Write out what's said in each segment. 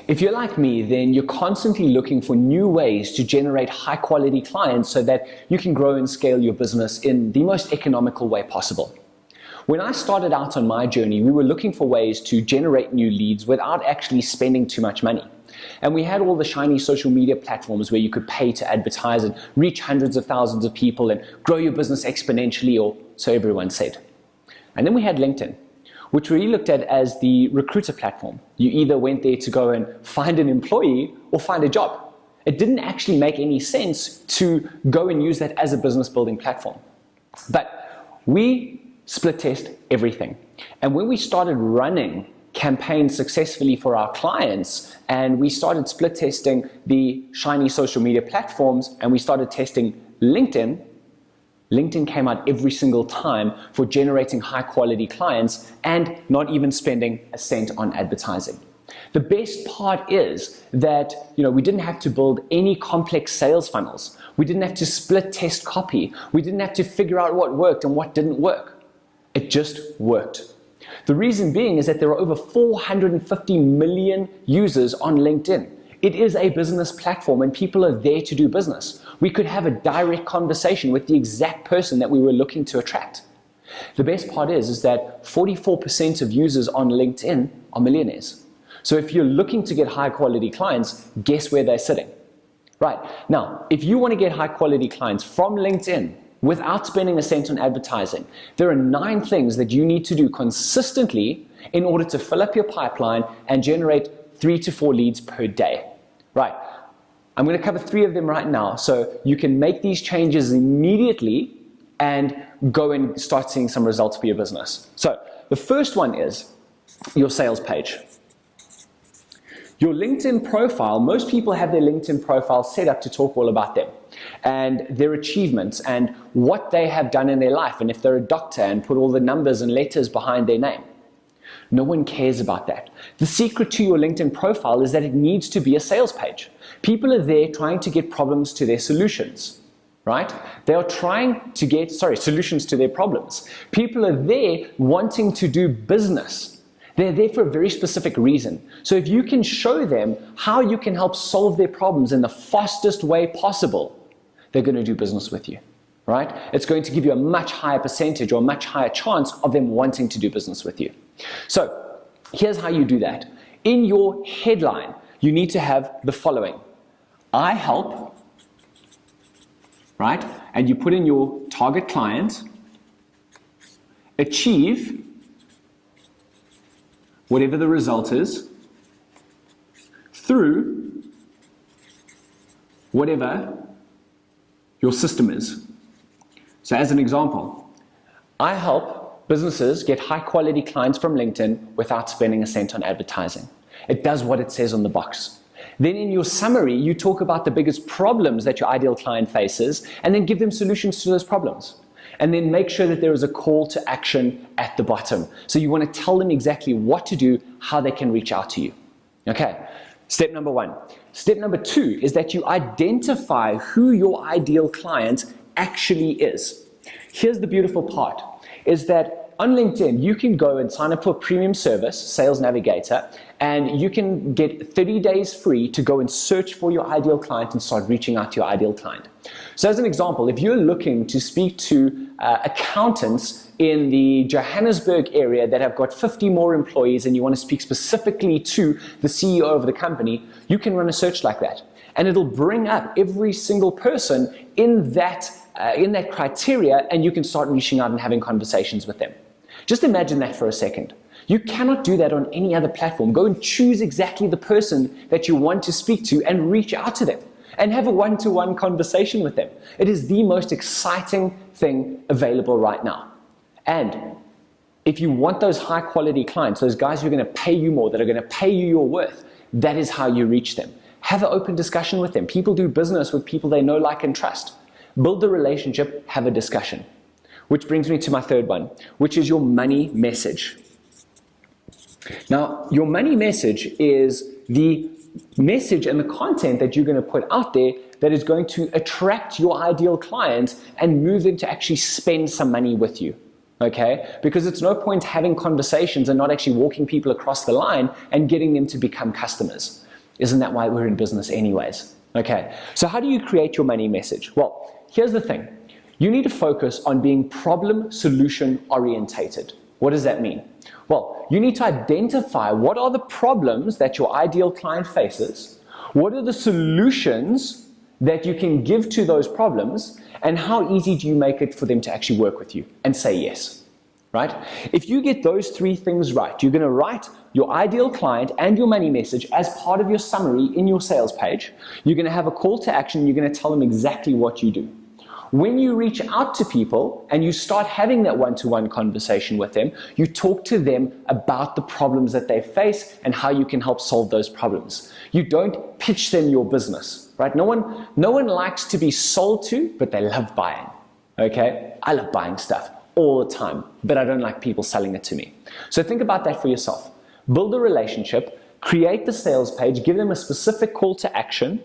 If you're like me, then you're constantly looking for new ways to generate high quality clients so that you can grow and scale your business in the most economical way possible. When I started out on my journey, we were looking for ways to generate new leads without actually spending too much money. And we had all the shiny social media platforms where you could pay to advertise and reach hundreds of thousands of people and grow your business exponentially, or so everyone said. And then we had LinkedIn, which we looked at as the recruiter platform. You either went there to go and find an employee or find a job. It didn't actually make any sense to go and use that as a business building platform. But we split test everything. And when we started running campaigns successfully for our clients, and we started split testing the shiny social media platforms, and we started testing LinkedIn came out every single time for generating high quality clients and not even spending a cent on advertising. The best part is that we didn't have to build any complex sales funnels. We didn't have to split test copy. We didn't have to figure out what worked and what didn't work. It just worked. The reason being is that there are over 450 million users on LinkedIn. It is a business platform and people are there to do business. We could have a direct conversation with the exact person that we were looking to attract. The best part is that 44% of users on LinkedIn are millionaires. So if you're looking to get high quality clients, guess where they're sitting? Right. Now, if you want to get high quality clients from LinkedIn without spending a cent on advertising, there are 9 things that you need to do consistently in order to fill up your pipeline and generate 3 to 4 leads per day. Right. I'm going to cover 3 of them right now so you can make these changes immediately and go and start seeing some results for your business. So the first one is your sales page. Your LinkedIn profile, most people have their LinkedIn profile set up to talk all about them and their achievements and what they have done in their life, and if they're a doctor, and put all the numbers and letters behind their name. No one cares about that. The secret to your LinkedIn profile is that it needs to be a sales page. People are there trying to get problems to their solutions, right? They are trying to get, solutions to their problems. People are there wanting to do business. They're there for a very specific reason. So if you can show them how you can help solve their problems in the fastest way possible, they're going to do business with you, right? It's going to give you a much higher percentage or a much higher chance of them wanting to do business with you. So here's how you do that. In your headline, you need to have the following. I help, right? And you put in your target client, achieve whatever the result is, through whatever your system is. So as an example, I help businesses get high quality clients from LinkedIn without spending a cent on advertising. It does what it says on the box. Then in your summary, you talk about the biggest problems that your ideal client faces and then give them solutions to those problems. And then make sure that there is a call to action at the bottom. So you want to tell them exactly what to do, how they can reach out to you. Okay, step number 1. Step number 2 is that you identify who your ideal client actually is. Here's the beautiful part, is that on LinkedIn, you can go and sign up for a premium service, Sales Navigator, and you can get 30 days free to go and search for your ideal client and start reaching out to your ideal client. So as an example, if you're looking to speak to accountants in the Johannesburg area that have got 50 more employees and you want to speak specifically to the CEO of the company, you can run a search like that. And it'll bring up every single person in that criteria, and you can start reaching out and having conversations with them. Just imagine that for a second. You cannot do that on any other platform. Go and choose exactly the person that you want to speak to and reach out to them and have a one-to-one conversation with them. It is the most exciting thing available right now. And if you want those high quality clients, those guys who are going to pay you more, that are going to pay you your worth, that is how you reach them. Have an open discussion with them. People do business with people they know, like, and trust. Build the relationship, have a discussion. Which brings me to my third one, which is your money message. Now, your money message is the message and the content that you're going to put out there that is going to attract your ideal client and move them to actually spend some money with you. Okay? Because it's no point having conversations and not actually walking people across the line and getting them to become customers. Isn't that why we're in business anyways? Okay, so how do you create your money message? Well, here's the thing. You need to focus on being problem-solution orientated. What does that mean? Well, you need to identify what are the problems that your ideal client faces, what are the solutions that you can give to those problems, and how easy do you make it for them to actually work with you and say yes, right? If you get those three things right, you're going to write your ideal client and your money message as part of your summary in your sales page. You're going to have a call to action. You're going to tell them exactly what you do. When you reach out to people and you start having that one-to-one conversation with them, you talk to them about the problems that they face and how you can help solve those problems. You don't pitch them your business, right? No one likes to be sold to, but they love buying, okay? I love buying stuff all the time, but I don't like people selling it to me. So think about that for yourself. Build a relationship, create the sales page, give them a specific call to action,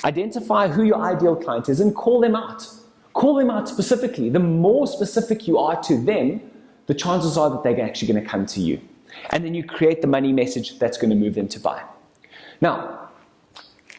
identify who your ideal client is, and call them out. Call them out specifically. The more specific you are to them, the chances are that they're actually going to come to you. And then you create the money message that's going to move them to buy. Now,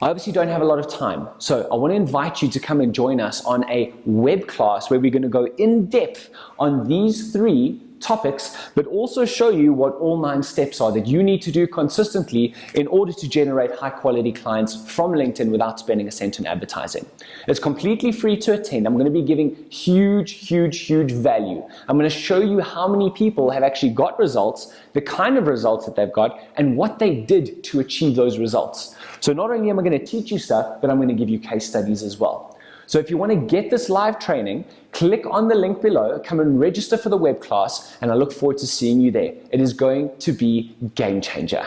I obviously don't have a lot of time, so I want to invite you to come and join us on a web class where we're going to go in depth on these three topics, but also show you what all 9 steps are that you need to do consistently in order to generate high quality clients from LinkedIn without spending a cent on advertising. It's completely free to attend. I'm going to be giving huge value. I'm going to show you how many people have actually got results, the kind of results that they've got, and what they did to achieve those results. So not only am I going to teach you stuff, but I'm going to give you case studies as well. So if you want to get this live training, click on the link below, come and register for the web class, and I look forward to seeing you there. It is going to be a game changer.